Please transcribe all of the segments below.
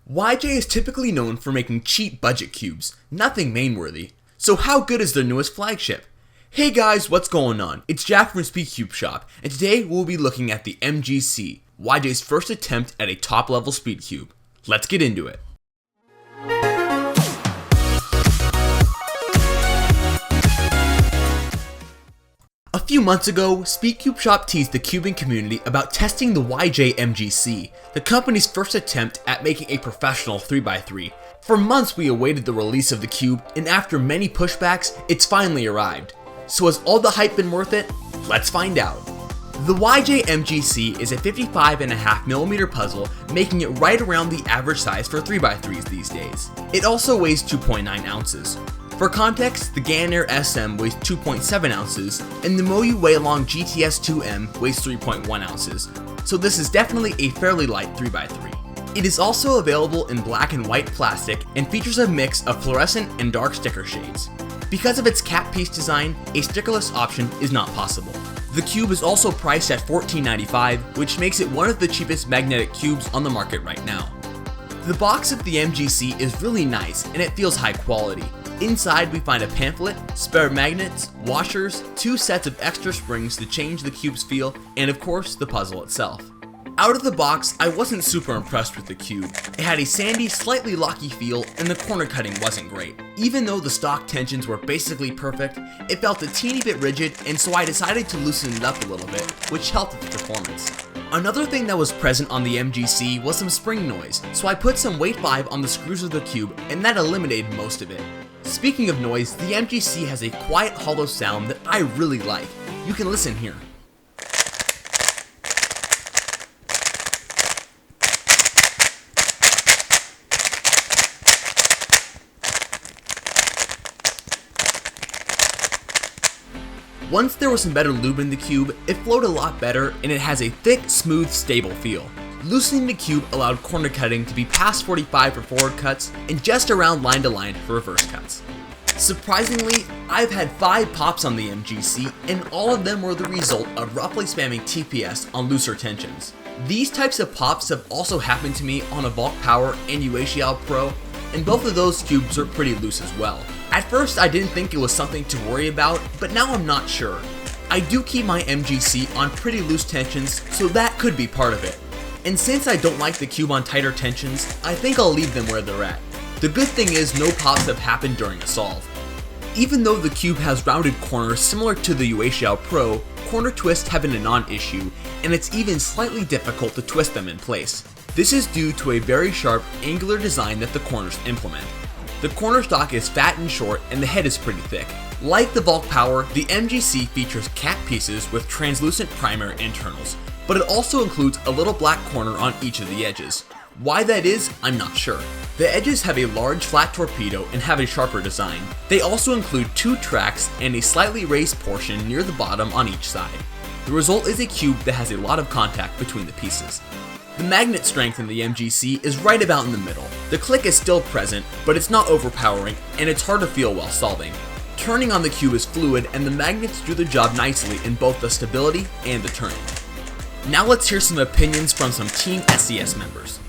YJ is typically known for making cheap budget cubes, nothing main-worthy. So how good is their newest flagship? Hey guys, what's going on? It's Jack from SpeedCubeShop, and today we'll be looking at the MGC, YJ's first attempt at a top-level speed cube. Let's get into it. A few months ago, SpeedCubeShop teased the cubing community about testing the YJ MGC, the company's first attempt at making a professional 3x3. For months we awaited the release of the cube, and after many pushbacks, it's finally arrived. So has all the hype been worth it? Let's find out. The YJ MGC is a 55.5mm puzzle, making it right around the average size for 3x3s these days. It also weighs 2.9 ounces. For context, the Ganair SM weighs 2.7 ounces, and the Moyu Weilong GTS2M weighs 3.1 ounces, so this is definitely a fairly light 3x3. It is also available in black and white plastic and features a mix of fluorescent and dark sticker shades. Because of its cap piece design, a stickerless option is not possible. The cube is also priced at $14.95, which makes it one of the cheapest magnetic cubes on the market right now. The box of the MGC is really nice and it feels high quality. Inside we find a pamphlet, spare magnets, washers, 2 sets of extra springs to change the cube's feel, and of course the puzzle itself. Out of the box, I wasn't super impressed with the cube. It had a sandy, slightly locky feel, and the corner cutting wasn't great. Even though the stock tensions were basically perfect, it felt a teeny bit rigid, and so I decided to loosen it up a little bit, which helped with performance. Another thing that was present on the MGC was some spring noise, so I put some weight 5 on the screws of the cube, and that eliminated most of it. Speaking of noise, the MGC has a quiet hollow sound that I really like. You can listen here. Once there was some better lube in the cube, it flowed a lot better and it has a thick, smooth, stable feel. Loosening the cube allowed corner cutting to be past 45 for forward cuts and just around line to line for reverse cuts. Surprisingly, I've had 5 pops on the MGC and all of them were the result of roughly spamming TPS on looser tensions. These types of pops have also happened to me on a Bulk Power and UHL Pro, and both of those cubes are pretty loose as well. At first I didn't think it was something to worry about, but now I'm not sure. I do keep my MGC on pretty loose tensions, so that could be part of it. And since I don't like the cube on tighter tensions, I think I'll leave them where they're at. The good thing is no pops have happened during a solve. Even though the cube has rounded corners similar to the UHL Pro, corner twists have been a non-issue, and it's even slightly difficult to twist them in place. This is due to a very sharp, angular design that the corners implement. The corner stock is fat and short, and the head is pretty thick. Like the Bulk Power, the MGC features cap pieces with translucent primary internals, but it also includes a little black corner on each of the edges. Why that is, I'm not sure. The edges have a large flat torpedo and have a sharper design. They also include 2 tracks and a slightly raised portion near the bottom on each side. The result is a cube that has a lot of contact between the pieces. The magnet strength in the MGC is right about in the middle. The click is still present, but it's not overpowering and it's hard to feel while solving. Turning on the cube is fluid and the magnets do the job nicely in both the stability and the turning. Now let's hear some opinions from some Team SCS members.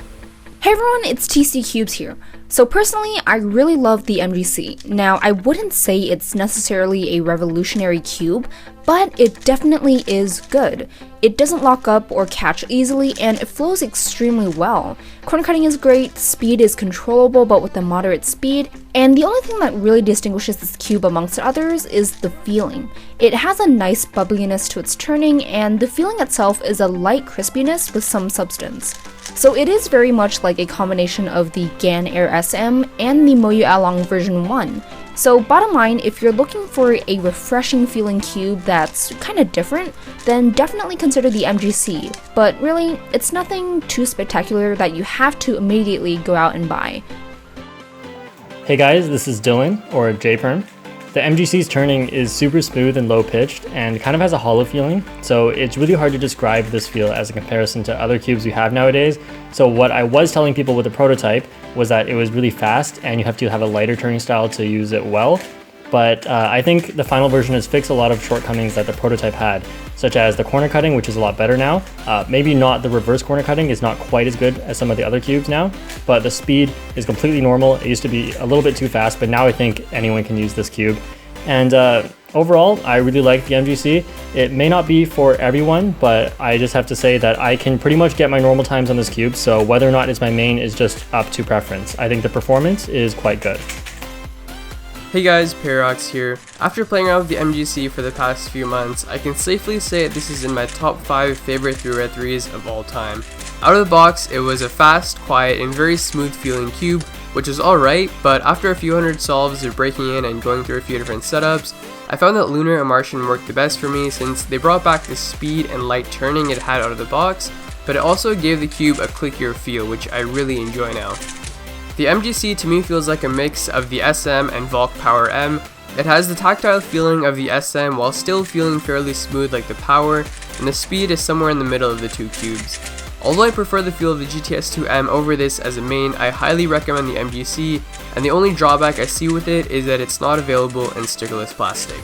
Hey everyone, it's TC Cubes here. So personally, I really love the MGC. Now, I wouldn't say it's necessarily a revolutionary cube, but it definitely is good. It doesn't lock up or catch easily, and it flows extremely well. Corner cutting is great, speed is controllable but with a moderate speed, and the only thing that really distinguishes this cube amongst others is the feeling. It has a nice bubbliness to its turning, and the feeling itself is a light crispiness with some substance. So it is very much like a combination of the Ganair SM and the Moyu Weilong version 1. So bottom line, if you're looking for a refreshing feeling cube that's kinda different, then definitely consider the MGC. But really, it's nothing too spectacular that you have to immediately go out and buy. Hey guys, this is Dylan, or JPerm. The MGC's turning is super smooth and low pitched and kind of has a hollow feeling, so it's really hard to describe this feel as a comparison to other cubes we have nowadays. So what I was telling people with the prototype was that it was really fast and you have to have a lighter turning style to use it well. but I think the final version has fixed a lot of shortcomings that the prototype had, such as the corner cutting, which is a lot better now. Maybe not the reverse corner cutting is not quite as good as some of the other cubes now, but the speed is completely normal. It used to be a little bit too fast, but now I think anyone can use this cube. And overall, I really like the MGC. It may not be for everyone, but I just have to say that I can pretty much get my normal times on this cube, so whether or not it's my main is just up to preference. I think the performance is quite good. Hey guys, Paradox here. After playing around with the MGC for the past few months, I can safely say this is in my top 5 favorite 3x3s of all time. Out of the box, it was a fast, quiet, and very smooth feeling cube, which was alright, but after a few hundred solves of breaking in and going through a few different setups, I found that Lunar and Martian worked the best for me since they brought back the speed and light turning it had out of the box, but it also gave the cube a clickier feel, which I really enjoy now. The MGC to me feels like a mix of the SM and Valk Power M. It has the tactile feeling of the SM while still feeling fairly smooth like the Power, and the speed is somewhere in the middle of the two cubes. Although I prefer the feel of the GTS2M over this as a main, I highly recommend the MGC, and the only drawback I see with it is that it's not available in stickerless plastic.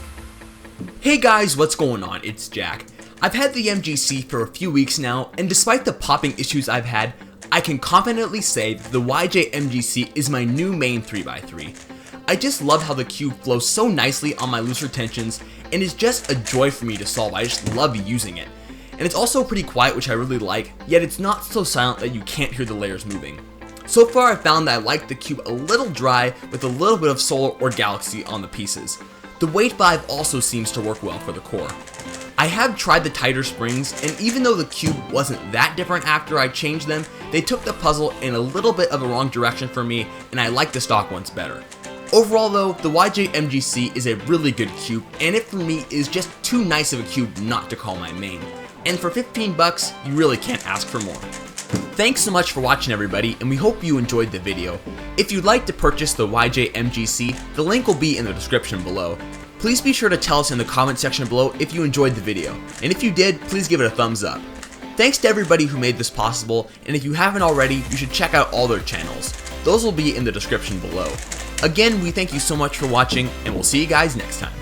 Hey guys, what's going on? It's Jack. I've had the MGC for a few weeks now, and despite the popping issues I've had, I can confidently say that the YJ MGC is my new main 3x3. I just love how the cube flows so nicely on my looser tensions, and is just a joy for me to solve. I just love using it. And it's also pretty quiet, which I really like, yet it's not so silent that you can't hear the layers moving. So far I found that I like the cube a little dry with a little bit of solar or galaxy on the pieces. The weight 5 also seems to work well for the core. I have tried the tighter springs, and even though the cube wasn't that different after I changed them, they took the puzzle in a little bit of a wrong direction for me, and I like the stock ones better. Overall though, the YJ MGC is a really good cube, and it for me is just too nice of a cube not to call my main. And for 15 bucks, you really can't ask for more. Thanks so much for watching everybody, and we hope you enjoyed the video. If you'd like to purchase the YJ MGC, the link will be in the description below. Please be sure to tell us in the comment section below if you enjoyed the video, and if you did, please give it a thumbs up. Thanks to everybody who made this possible, and if you haven't already, you should check out all their channels. Those will be in the description below. Again, we thank you so much for watching, and we'll see you guys next time.